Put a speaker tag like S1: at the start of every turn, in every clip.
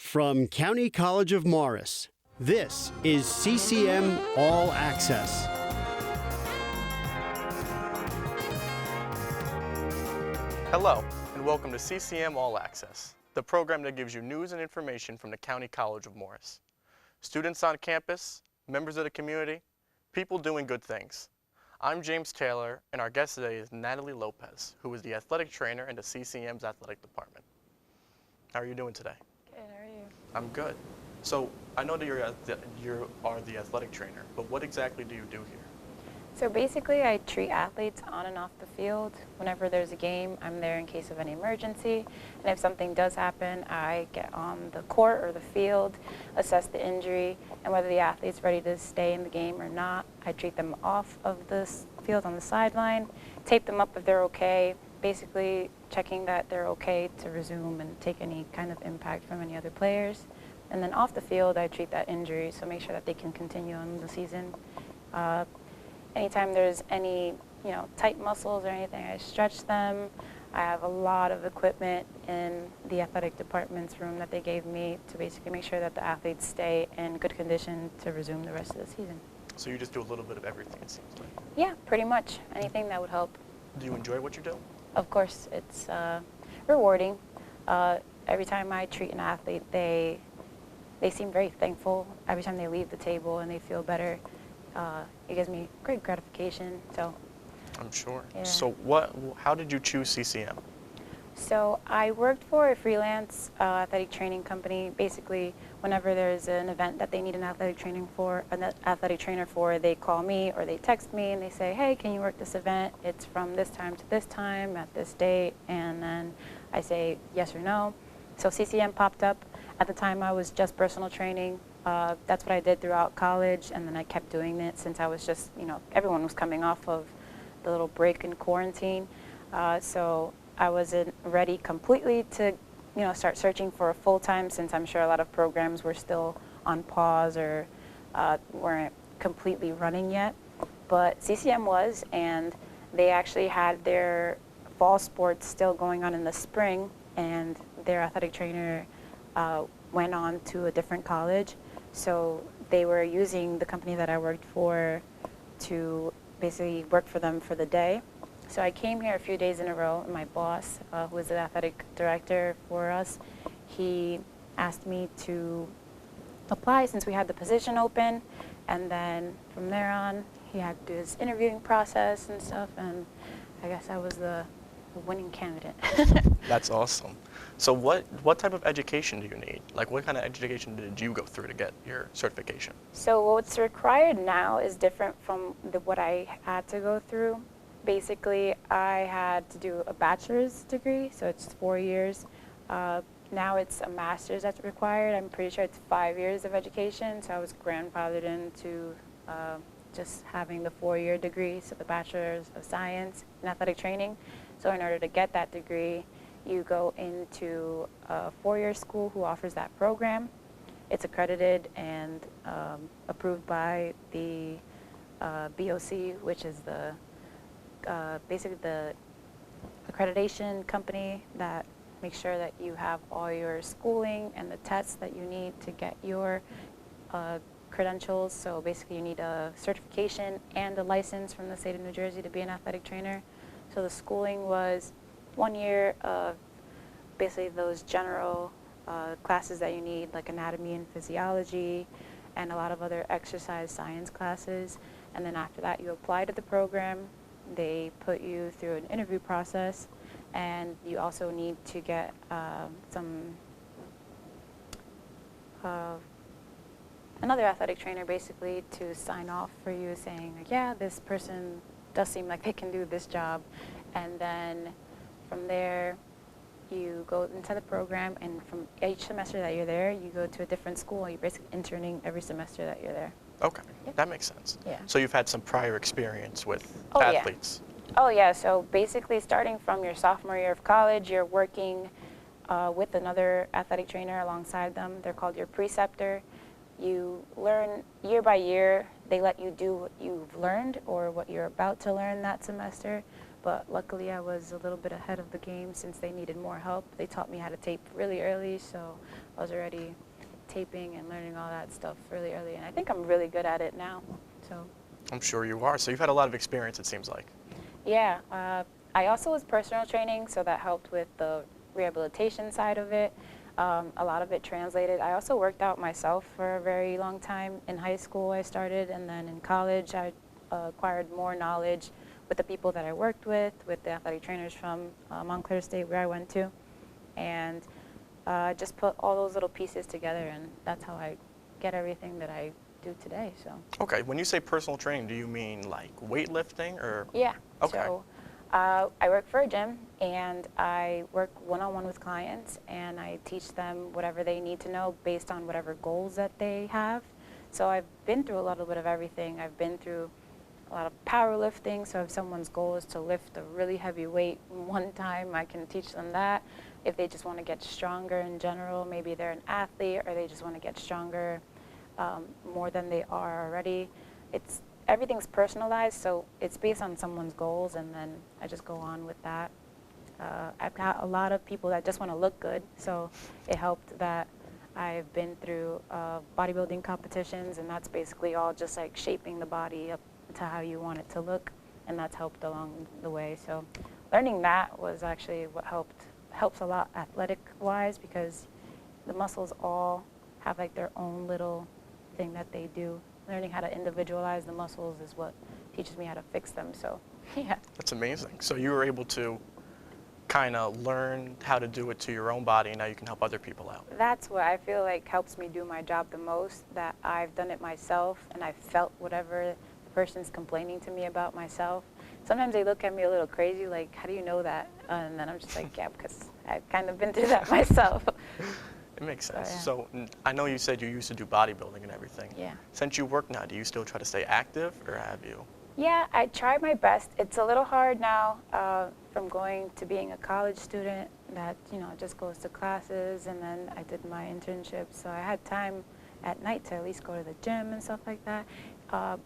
S1: From County College of Morris, this is CCM All Access.
S2: Hello, and welcome to CCM All Access, the program that gives you news and information from the County College of Morris. Students on campus, members of the community, people doing good things. I'm James Taylor, and our guest today is Nathally Lopez, who is the athletic trainer in the CCM's athletic department. How are you doing today?
S3: Good, how are you?
S2: I'm good. So, I know that you are the athletic trainer, but what exactly do you do here?
S3: So basically I treat athletes on and off the field. Whenever there's a game, I'm there in case of any emergency. And if something does happen, I get on the court or the field, assess the injury, and whether the athlete's ready to stay in the game or not. I treat them off of the field on the sideline, tape them up if they're okay, basically checking that they're okay to resume and take any kind of impact from any other players. And then off the field, I treat that injury, so make sure that they can continue on the season. Anytime there's any, tight muscles or anything, I stretch them. I have a lot of equipment in the athletic department's room that they gave me to basically make sure that the athletes stay in good condition to resume the rest of the season.
S2: So you just do a little bit of everything, it seems like.
S3: Yeah, pretty much. Anything that would help.
S2: Do you enjoy what you do?
S3: Of course, it's rewarding. Every time I treat an athlete, they seem very thankful. Every time they leave the table and they feel better, it gives me great gratification. So,
S2: I'm sure.
S3: Yeah.
S2: So how did you choose CCM?
S3: So I worked for a freelance athletic training company. Basically, whenever there's an event that they need an athletic trainer for, they call me or they text me and they say, hey, can you work this event? It's from this time to this time at this date. And then I say yes or no. So CCM popped up. At the time, I was just personal training. That's what I did throughout college, and then I kept doing it since I was just, everyone was coming off of the little break in quarantine. So I wasn't ready completely to, start searching for a full-time, since I'm sure a lot of programs were still on pause or weren't completely running yet. But CCM was, and they actually had their fall sports still going on in the spring, and their athletic trainer went on to a different college. So they were using the company that I worked for to basically work for them for the day. So I came here a few days in a row, and my boss, who was the athletic director for us, he asked me to apply since we had the position open. And then from there on, he had to do his interviewing process and stuff, and I guess I was the winning candidate.
S2: That's awesome. So what type of education do you need? Like, what kind of education did you go through to get your certification?
S3: So what's required now is different from what I had to go through. Basically, I had to do a bachelor's degree, so it's 4 years. Now it's a master's that's required. I'm pretty sure it's 5 years of education, so I was grandfathered into just having the 4-year degree, so the Bachelor's of Science in Athletic Training. So in order to get that degree, you go into a 4-year school who offers that program. It's accredited and approved by the BOC, which is the basically the accreditation company that makes sure that you have all your schooling and the tests that you need to get your credentials. So basically you need a certification and a license from the state of New Jersey to be an athletic trainer. So the schooling was 1 year of basically those general classes that you need, like anatomy and physiology, and a lot of other exercise science classes. And then after that, you apply to the program. They put you through an interview process, and you also need to get another athletic trainer basically to sign off for you, saying, like, yeah, this person does seem like they can do this job. And then from there, you go into the program, and from each semester that you're there, you go to a different school. You're basically interning every semester that you're there.
S2: Okay,
S3: Yep.
S2: That makes sense.
S3: Yeah.
S2: So you've had some prior experience with
S3: Oh, yeah.
S2: athletes.
S3: Oh, yeah. So basically, starting from your sophomore year of college, you're working with another athletic trainer alongside them. They're called your preceptor. You learn year by year. They let you do what you've learned or what you're about to learn that semester. but luckily I was a little bit ahead of the game since they needed more help. They taught me how to tape really early, so I was already taping and learning all that stuff really early, and I think I'm really good at it now. So
S2: I'm sure you are. So you've had a lot of experience, it seems like.
S3: yeah, I also was personal training, so that helped with the rehabilitation side of it. A lot of it translated. I also worked out myself for a very long time. In high school I started, and then in college I acquired more knowledge with the people that I worked with the athletic trainers from Montclair State where I went to, and just put all those little pieces together, and that's how I get everything that I do today. So.
S2: Okay, when you say personal training, do you mean like weightlifting or?
S3: Yeah.
S2: Okay.
S3: So I work for a gym, and I work one-on-one with clients, and I teach them whatever they need to know based on whatever goals that they have. So I've been through a little bit of everything. I've been through a lot of powerlifting, so if someone's goal is to lift a really heavy weight one time, I can teach them that. If they just want to get stronger in general, maybe they're an athlete or they just want to get stronger more than they are already. Everything's personalized, so it's based on someone's goals, and then I just go on with that. I've got a lot of people that just want to look good, so it helped that I've been through bodybuilding competitions, and that's basically all just like shaping the body up to how you want it to look, and that's helped along the way. So learning that was actually what helps a lot athletic-wise, because the muscles all have like their own little thing that they do. Learning how to individualize the muscles is what teaches me how to fix them. So, yeah.
S2: That's amazing. So you were able to kind of learn how to do it to your own body, and now you can help other people out.
S3: That's what I feel like helps me do my job the most, that I've done it myself and I've felt whatever the person's complaining to me about myself. Sometimes they look at me a little crazy, like, how do you know that? And then I'm just like, yeah, because I've kind of been through that myself.
S2: It makes sense.
S3: yeah.
S2: So I know you said you used to do bodybuilding and everything.
S3: Yeah.
S2: Since you work now, do you still try to stay active, or have you?
S3: Yeah, I try my best. It's a little hard now from going to being a college student that, just goes to classes, and then I did my internship, so I had time at night to at least go to the gym and stuff like that.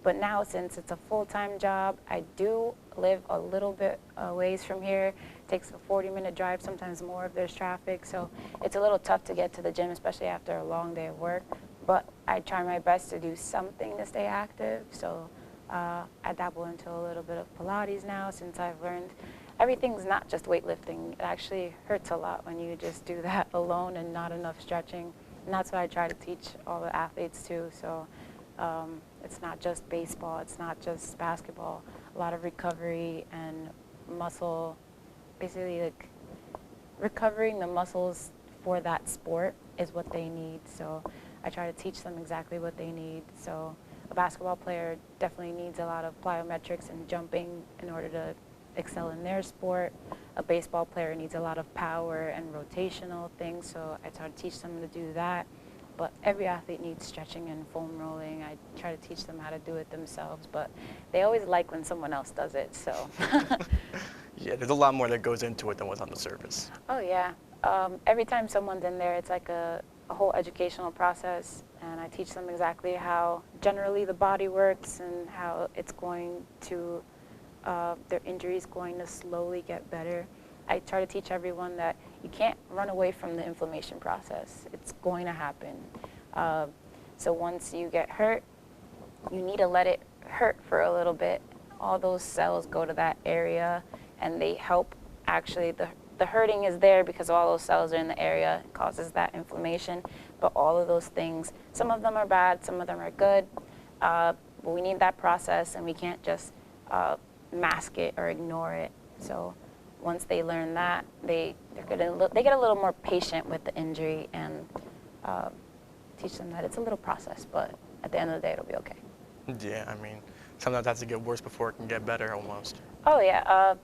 S3: But now, since it's a full-time job, I do live a little bit ways from here. It takes a 40-minute drive, sometimes more if there's traffic, so it's a little tough to get to the gym, especially after a long day of work. But I try my best to do something to stay active, so I dabble into a little bit of Pilates now, since I've learned everything's not just weightlifting. It actually hurts a lot when you just do that alone and not enough stretching. And that's what I try to teach all the athletes too. So it's not just baseball, it's not just basketball. A lot of recovery and muscle, basically like recovering the muscles for that sport is what they need. So I try to teach them exactly what they need. So a basketball player definitely needs a lot of plyometrics and jumping in order to excel in their sport. A baseball player needs a lot of power and rotational things, so I try to teach them to do that. But every athlete needs stretching and foam rolling. I try to teach them how to do it themselves, but they always like when someone else does it, so.
S2: Yeah, there's a lot more that goes into it than what's on the surface.
S3: Oh, yeah. Every time someone's in there, it's like a whole educational process, and I teach them exactly how generally the body works and how it's going to, their injury's going to slowly get better. I try to teach everyone that you can't run away from the inflammation process. It's going to happen. So once you get hurt, you need to let it hurt for a little bit. All those cells go to that area, and they help. Actually, the hurting is there because all those cells are in the area. It causes that inflammation. But all of those things, some of them are bad, some of them are good. But we need that process, and we can't just mask it or ignore it. So once they learn that, they get a little more patient with the injury, and teach them that it's a little process, but at the end of the day, it'll be okay.
S2: Yeah, I mean, sometimes it has to get worse before it can get better almost.
S3: Oh yeah,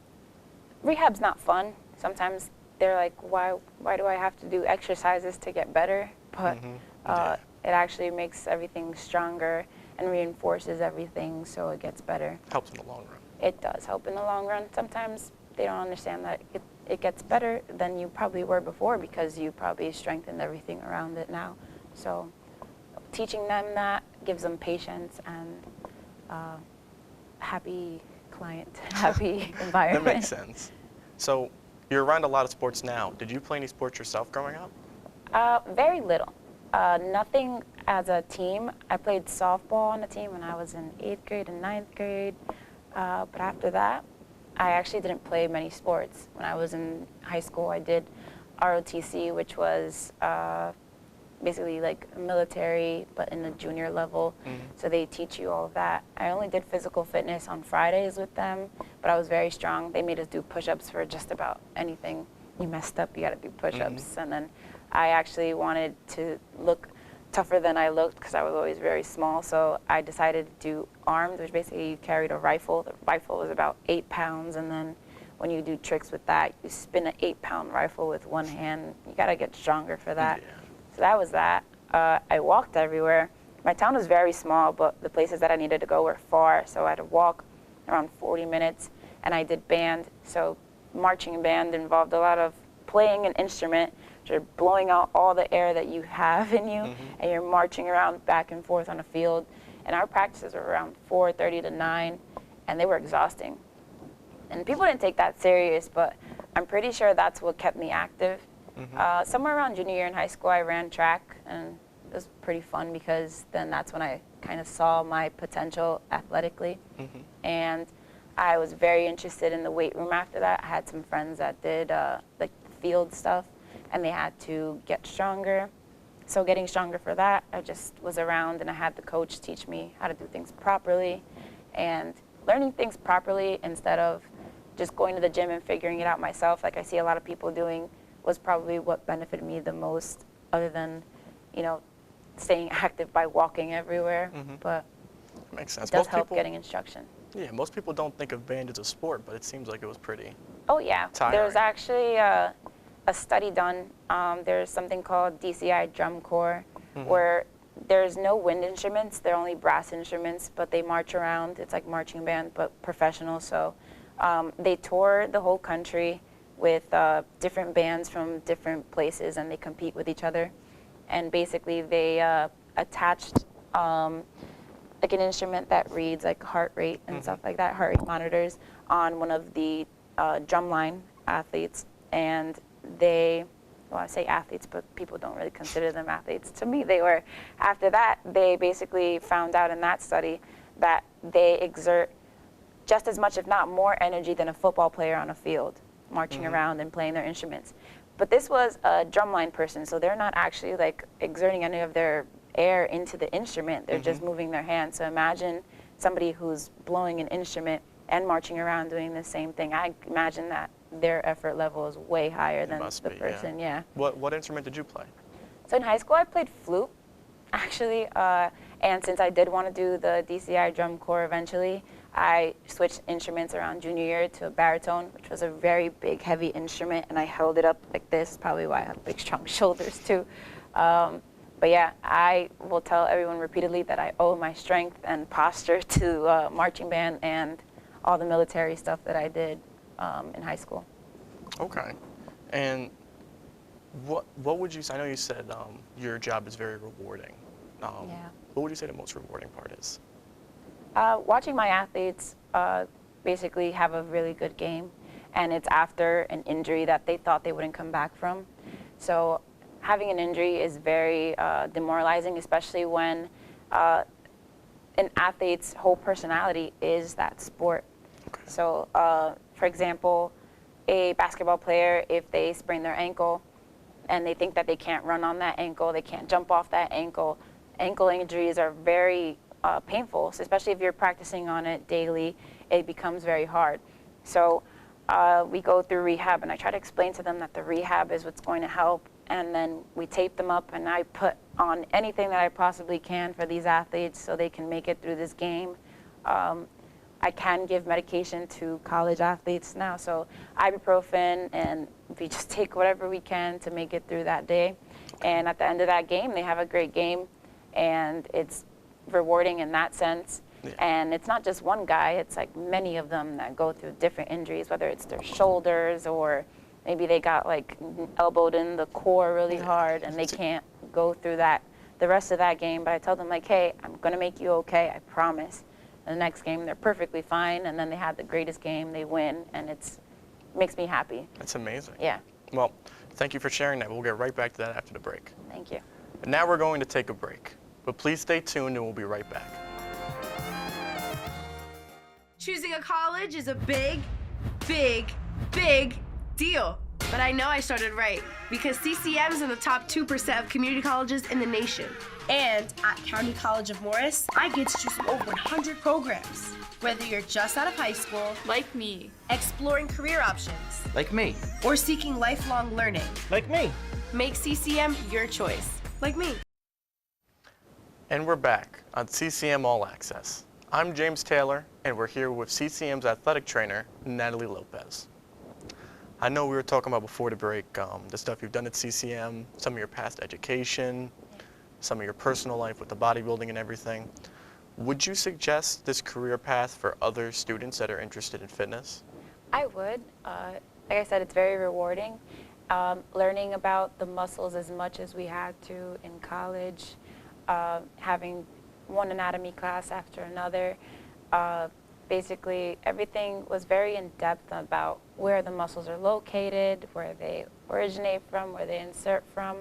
S3: rehab's not fun. Sometimes they're like, why do I have to do exercises to get better? But
S2: Yeah.
S3: it actually makes everything stronger and reinforces everything, so it gets better.
S2: Helps in the long run.
S3: It does help in the long run. Sometimes they don't understand that it gets better than you probably were before, because you probably strengthened everything around it now. So teaching them that gives them patience and happy client-happy
S2: That
S3: environment.
S2: makes sense. So you're around a lot of sports now. Did you play any sports yourself growing up?
S3: Very little. Nothing as a team. I played softball on a team when I was in 8th grade and 9th grade. But after that, I actually didn't play many sports. When I was in high school, I did ROTC, which was basically like military, but in the junior level. So they teach you all of that. I only did physical fitness on Fridays with them, but I was very strong. They made us do push-ups for just about anything. You messed up, you got to do push-ups. And then I actually wanted to look tougher than I looked because I was always very small. So I decided to do armed, which basically you carried a rifle. The rifle was about 8 pounds, and then when you do tricks with that, you spin an 8-pound rifle with one hand. You got to get stronger for that.
S2: Yeah.
S3: So that was that. I walked everywhere. My town was very small, but the places that I needed to go were far, so I had to walk around 40 minutes, and I did band. So marching band involved a lot of playing an instrument, you're blowing out all the air that you have in you, and you're marching around back and forth on a field. And our practices were around 4:30 to 9, and they were exhausting. And people didn't take that serious, but I'm pretty sure that's what kept me active. Somewhere around junior year in high school, I ran track, and it was pretty fun because then that's when I kind of saw my potential athletically. And I was very interested in the weight room after that. I had some friends that did like field stuff, and they had to get stronger. So getting stronger for that, I just was around, and I had the coach teach me how to do things properly, and learning things properly instead of just going to the gym and figuring it out myself, like I see a lot of people doing, was probably what benefited me the most, other than, you know, staying active by walking everywhere. But
S2: Makes sense.
S3: it does
S2: Most
S3: help
S2: people,
S3: getting instruction.
S2: yeah, most people don't think of band as a sport, but it seems like it was pretty.
S3: Oh yeah,
S2: Tiring.
S3: there's actually a study done. There's something called DCI Drum Corps, where there's no wind instruments. They're only brass instruments, but they march around. It's like marching band, but professional. So they tour the whole country with different bands from different places, and they compete with each other. And basically, they attached like an instrument that reads like heart rate and stuff like that, heart rate monitors, on one of the drumline athletes. And they, well, I say athletes, but people don't really consider them athletes. To me, they were. After that, they basically found out in that study that they exert just as much, if not more, energy than a football player on a field, marching around and playing their instruments. But this was a drumline person, so they're not actually like exerting any of their air into the instrument. They're just moving their hands. So imagine somebody who's blowing an instrument and marching around doing the same thing. I imagine that their effort level is way higher than the person. Yeah.
S2: What instrument did you play?
S3: So in high school, I played flute, actually. And since I did want to do the DCI Drum Corps eventually, I switched instruments around junior year to a baritone, which was a very big, heavy instrument, and I held it up like this, probably why I have big, strong shoulders too. But yeah, I will tell everyone repeatedly that I owe my strength and posture to marching band and all the military stuff that I did in high school.
S2: Okay. And what would you say? I know you said your job is very rewarding.
S3: Yeah.
S2: What would you say the most rewarding part is?
S3: Watching my athletes basically have a really good game, and it's after an injury that they thought they wouldn't come back from. So having an injury is very demoralizing, especially when an athlete's whole personality is that sport.
S2: Okay.
S3: So for example, a basketball player, if they sprain their ankle and they think that they can't run on that ankle, they can't jump off that ankle, ankle injuries are very painful, so especially if you're practicing on it daily, it becomes very hard. So we go through rehab, and I try to explain to them that the rehab is what's going to help, and then we tape them up, and I put on anything that I possibly can for these athletes so they can make it through this game. I can give medication to college athletes now, so ibuprofen, and we just take whatever we can to make it through that day. And at the end of that game, they have a great game, and it's rewarding in that sense.
S2: Yeah.
S3: And it's not just one guy, it's like many of them that go through different injuries, whether it's their shoulders or maybe they got like elbowed in the core really hard and they can't go through that the rest of that game. But I tell them like, hey, I'm gonna make you okay, I promise. And the next game, they're perfectly fine, and then they have the greatest game, they win, and it makes me happy.
S2: That's amazing.
S3: Yeah.
S2: Well, thank you for sharing that. We'll get right back to that after the break.
S3: Thank you.
S2: And now we're going to take a break, but please stay tuned and we'll be right back.
S4: Choosing a college is a big, big, big deal. But I know I started right because CCM is in the top 2% of community colleges in the nation. And at County College of Morris, I get to choose from over 100 programs. Whether you're just out of high school,
S5: like me,
S4: exploring career options,
S6: like me,
S4: or seeking lifelong learning,
S6: like me,
S4: make CCM your choice, like me.
S2: And we're back on CCM All Access. I'm James Taylor, and we're here with CCM's athletic trainer, Nathally Lopez. I know we were talking about before the break, the stuff you've done at CCM, some of your past education, some of your personal life with the bodybuilding and everything. Would you suggest this career path for other students that are interested in fitness?
S3: I would. Like I said, it's very rewarding. Learning about the muscles as much as we had to in college, having one anatomy class after another. Basically, everything was very in-depth about where the muscles are located, where they originate from, where they insert from.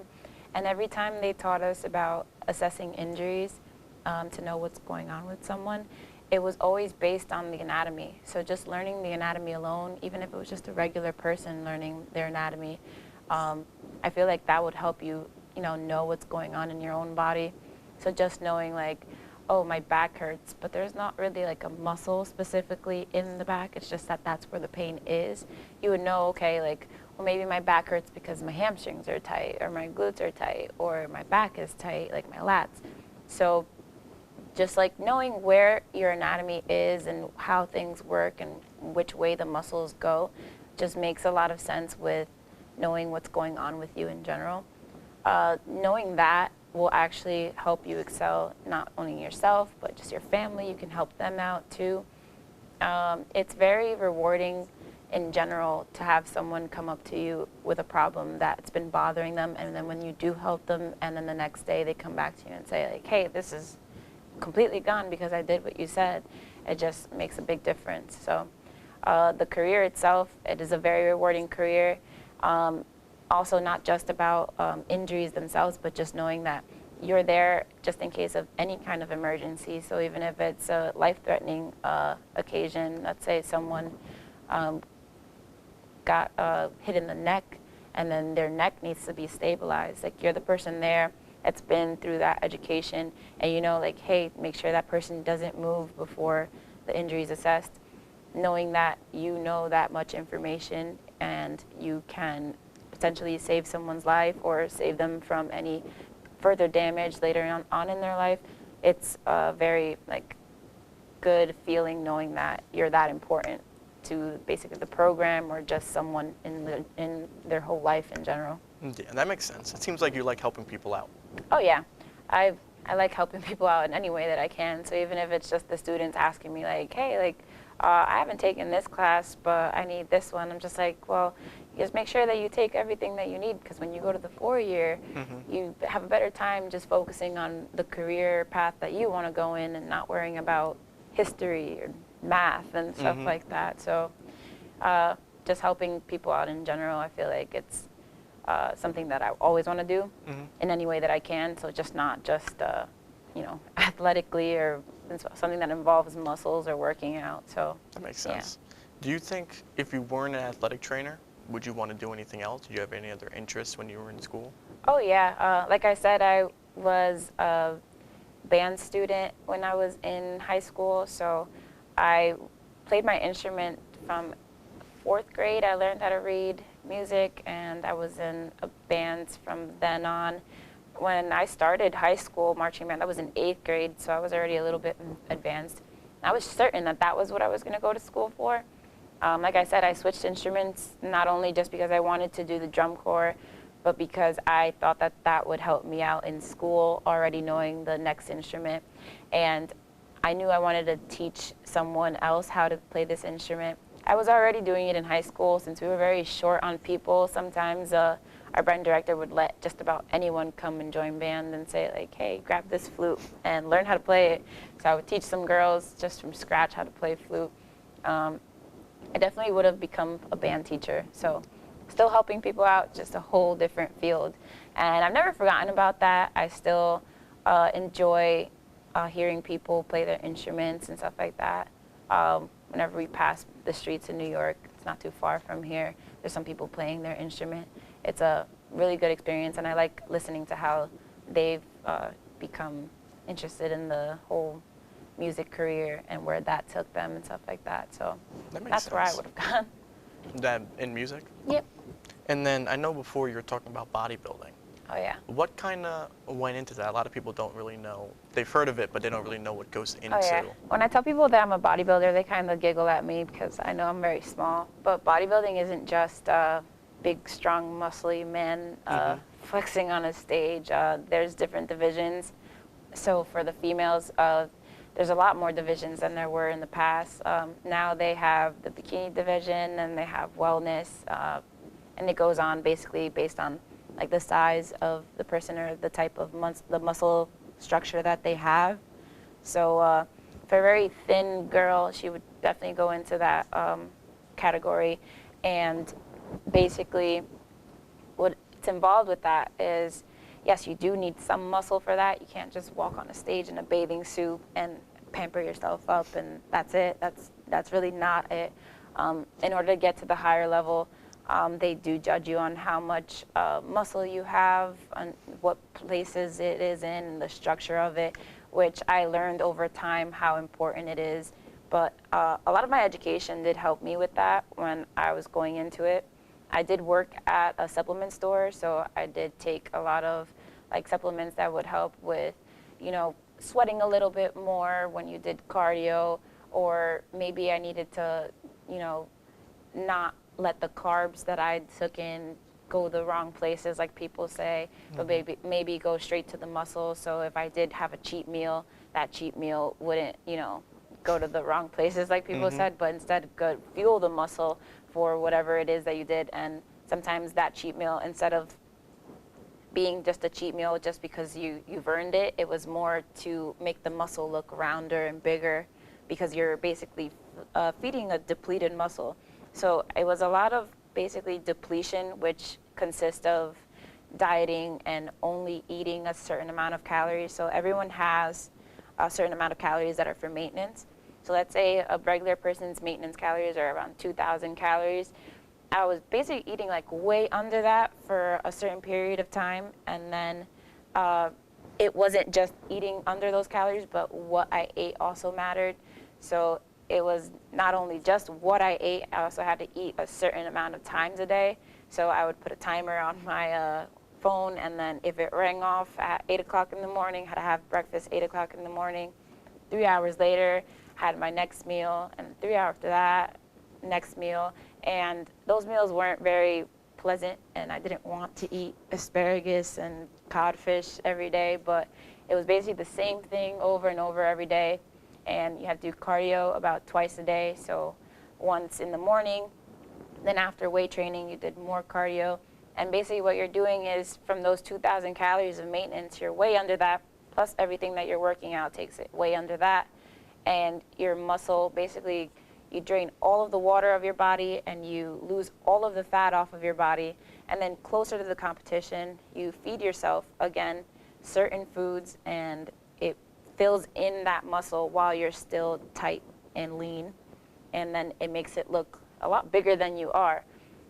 S3: And every time they taught us about assessing injuries, to know what's going on with someone, it was always based on the anatomy. So just learning the anatomy alone, even if it was just a regular person learning their anatomy, I feel like that would help you, know what's going on in your own body. So just knowing like, oh, my back hurts, but there's not really like a muscle specifically in the back. It's just that that's where the pain is. You would know, okay, like, well, maybe my back hurts because my hamstrings are tight, or my glutes are tight, or my back is tight, like my lats. So just like knowing where your anatomy is and how things work and which way the muscles go just makes a lot of sense with knowing what's going on with you in general. Knowing that will actually help you excel not only yourself, but just your family. You can help them out too. It's very rewarding in general to have someone come up to you with a problem that's been bothering them, and then when you do help them, and then the next day they come back to you and say like, hey, this is completely gone because I did what you said. It just makes a big difference. So the career itself, it is a very rewarding career. Also not just about injuries themselves, but just knowing that you're there just in case of any kind of emergency. So even if it's a life-threatening occasion, let's say someone got hit in the neck and then their neck needs to be stabilized, like you're the person there that's been through that education, and you know, like, hey, make sure that person doesn't move before the injury is assessed. Knowing that you know that much information and you can potentially save someone's life or save them from any further damage later on in their life, it's a very good feeling knowing that you're that important to basically the program or just someone in their whole life in general.
S2: Yeah, that makes sense. It seems like you like helping people out.
S3: Oh yeah, I like helping people out in any way that I can. So even if it's just the students asking me like, hey, I haven't taken this class, but I need this one. I'm just like, well, just make sure that you take everything that you need, because when you go to the 4-year, you have a better time just focusing on the career path that you want to go in and not worrying about history or math and stuff like that. So just helping people out in general, I feel like it's something that I always want to do in any way that I can. So just not just, athletically or something that involves muscles or working out. So
S2: that makes sense. Yeah. Do you think if you weren't an athletic trainer, would you want to do anything else? Did you have any other interests when you were in school?
S3: Oh yeah, like I said, I was a band student when I was in high school. So I played my instrument from 4th grade. I learned how to read music, and I was in a band from then on. When I started high school marching band, that was in 8th grade, so I was already a little bit advanced. I was certain that that was what I was going to go to school for. Like I said, I switched instruments not only just because I wanted to do the drum corps, but because I thought that that would help me out in school, already knowing the next instrument. And I knew I wanted to teach someone else how to play this instrument. I was already doing it in high school since we were very short on people. Sometimes our our band director would let just about anyone come and join band and say like, hey, grab this flute and learn how to play it. So I would teach some girls just from scratch how to play flute. I definitely would have become a band teacher. So still helping people out, just a whole different field. And I've never forgotten about that. I still enjoy hearing people play their instruments and stuff like that. Whenever we pass the streets in New York, it's not too far from here, there's some people playing their instrument. It's a really good experience, and I like listening to how they've become interested in the whole music career and where that took them and stuff like that. So that's where I would have gone.
S2: That in music?
S3: Yep.
S2: And then I know before you were talking about bodybuilding.
S3: Oh, yeah.
S2: What kind of went into that? A lot of people don't really know. They've heard of it, but they don't really know what goes into.
S3: Oh, yeah. When I tell people that I'm a bodybuilder, they kind of giggle at me because I know I'm very small. But bodybuilding isn't just big, strong, muscly men flexing on a stage. There's different divisions. So for the females, there's a lot more divisions than there were in the past. Now they have the bikini division, and they have wellness, and it goes on basically based on like the size of the person or the type of the muscle structure that they have. So for a very thin girl, she would definitely go into that category. And basically what's involved with that is, yes, you do need some muscle for that. You can't just walk on a stage in a bathing suit and pamper yourself up and that's it. That's really not it. In order to get to the higher level, they do judge you on how much muscle you have, on what places it is in, and the structure of it, which I learned over time how important it is. But a lot of my education did help me with that when I was going into it. I did work at a supplement store, so I did take a lot of like supplements that would help with, you know, sweating a little bit more when you did cardio, or maybe I needed to, you know, not let the carbs that I took in go the wrong places, like people say, but maybe go straight to the muscle. So if I did have a cheat meal, that cheat meal wouldn't, you know, go to the wrong places, like people said, but instead go fuel the muscle for whatever it is that you did. And sometimes that cheat meal, instead of being just a cheat meal just because you've earned it, it was more to make the muscle look rounder and bigger, because you're basically feeding a depleted muscle. So it was a lot of basically depletion, which consists of dieting and only eating a certain amount of calories. So everyone has a certain amount of calories that are for maintenance. So let's say a regular person's maintenance calories are around 2,000 calories. I was basically eating like way under that for a certain period of time, and then it wasn't just eating under those calories, but what I ate also mattered. So it was not only just what I ate, I also had to eat a certain amount of times a day. So I would put a timer on my phone, and then if it rang off at 8 o'clock in the morning, had to have breakfast 8 o'clock in the morning. 3 hours later, had my next meal, and 3 hours after that, next meal. And those meals weren't very pleasant, and I didn't want to eat asparagus and codfish every day, but it was basically the same thing over and over every day. And you have to do cardio about twice a day, so once in the morning, then after weight training you did more cardio. And basically what you're doing is, from those 2,000 calories of maintenance, you're way under that, plus everything that you're working out takes it way under that. And your muscle, basically you drain all of the water of your body and you lose all of the fat off of your body. And then closer to the competition, you feed yourself, again, certain foods, and it fills in that muscle while you're still tight and lean, and then it makes it look a lot bigger than you are.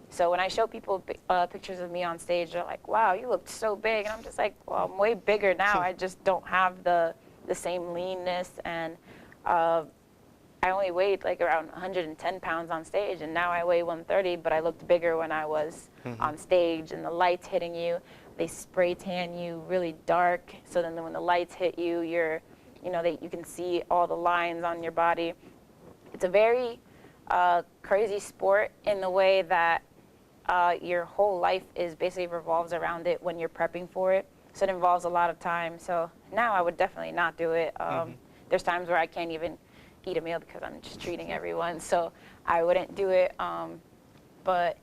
S3: So when I show people pictures of me on stage, they're like, wow, you looked so big. And I'm just like, well, I'm way bigger now. I just don't have the same leanness. And I only weighed like around 110 pounds on stage, and now I weigh 130, but I looked bigger when I was on stage, and the lights hitting you, they spray tan you really dark. So then when the lights hit you, you can see all the lines on your body. It's a very crazy sport in the way that your whole life is basically revolves around it when you're prepping for it. So it involves a lot of time. So now I would definitely not do it. There's times where I can't even eat a meal because I'm just treating everyone. So I wouldn't do it. But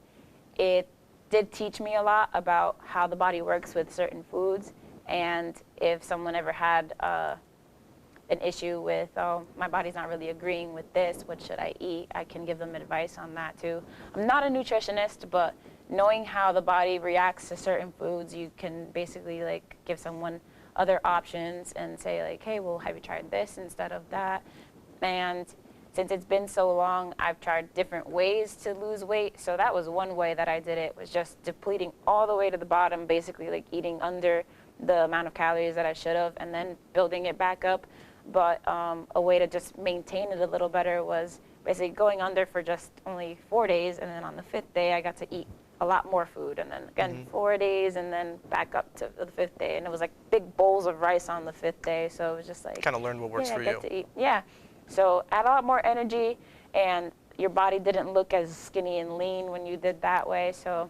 S3: it did teach me a lot about how the body works with certain foods, and if someone ever had an issue with, oh, my body's not really agreeing with this, what should I eat? I can give them advice on that too. I'm not a nutritionist, but knowing how the body reacts to certain foods, you can basically like give someone other options and say like, hey, well, have you tried this instead of that? And since it's been so long, I've tried different ways to lose weight. So that was one way that I did it, was just depleting all the way to the bottom, basically like eating under the amount of calories that I should have, and then building it back up. But a way to just maintain it a little better was basically going under for just only 4 days, and then on the 5th day I got to eat a lot more food, and then again 4 days, and then back up to the 5th day, and it was like big bowls of rice on the 5th day. So it was just like
S2: Kind of learn what works
S3: yeah,
S2: for
S3: I get
S2: you.
S3: to eat. Yeah, so add a lot more energy, and your body didn't look as skinny and lean when you did that way. So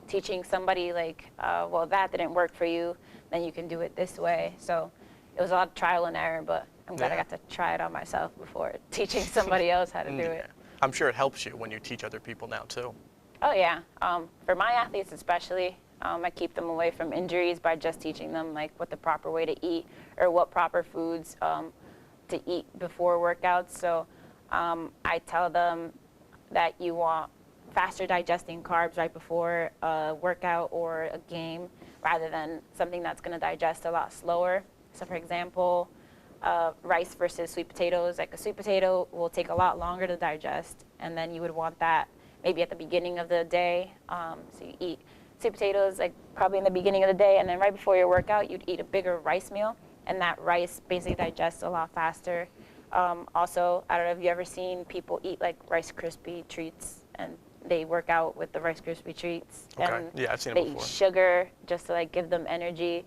S3: teaching somebody like, well, that didn't work for you, then you can do it this way. So it was a lot of trial and error, but I'm glad I got to try it on myself before teaching somebody else how to do it.
S2: I'm sure it helps you when you teach other people now too.
S3: Oh yeah, for my athletes especially, I keep them away from injuries by just teaching them like what the proper way to eat or what proper foods to eat before workouts. So I tell them that you want faster digesting carbs right before a workout or a game rather than something that's going to digest a lot slower. So for example, rice versus sweet potatoes. Like a sweet potato will take a lot longer to digest, and then you would want that maybe at the beginning of the day. So you eat sweet potatoes like probably in the beginning of the day, and then right before your workout, you'd eat a bigger rice meal, and that rice basically digests a lot faster. Also, I don't know if you ever seen people eat like Rice Krispie treats, and they work out with the Rice Krispie treats.
S2: Okay.
S3: And
S2: Yeah, I've seen it
S3: they
S2: before.
S3: eat sugar just to like give them energy.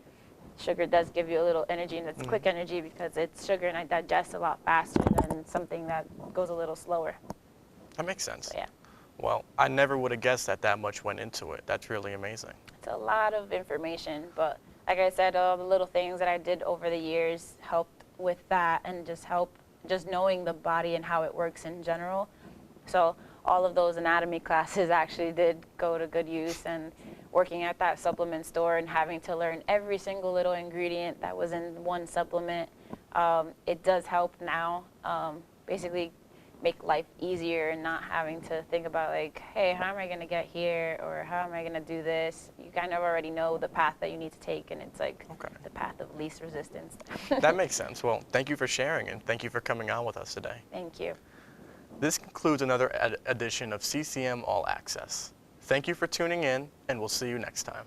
S3: Sugar does give you a little energy, and it's quick energy because it's sugar, and I digest a lot faster than something that goes a little slower.
S2: That makes sense.
S3: So, yeah,
S2: Well, I never would have guessed that much went into it. That's really amazing.
S3: it's a lot of information, but like I said, all the little things that I did over the years helped with that, and just knowing the body and how it works in general. So all of those anatomy classes actually did go to good use, and working at that supplement store and having to learn every single little ingredient that was in one supplement, it does help now basically make life easier and not having to think about like, hey, how am I going to get here, or how am I going to do this? You kind of already know the path that you need to take, and it's like the path of least resistance.
S2: That makes sense. Well, thank you for sharing, and thank you for coming on with us today.
S3: Thank you.
S2: This concludes another edition of CCM All Access. Thank you for tuning in, and we'll see you next time.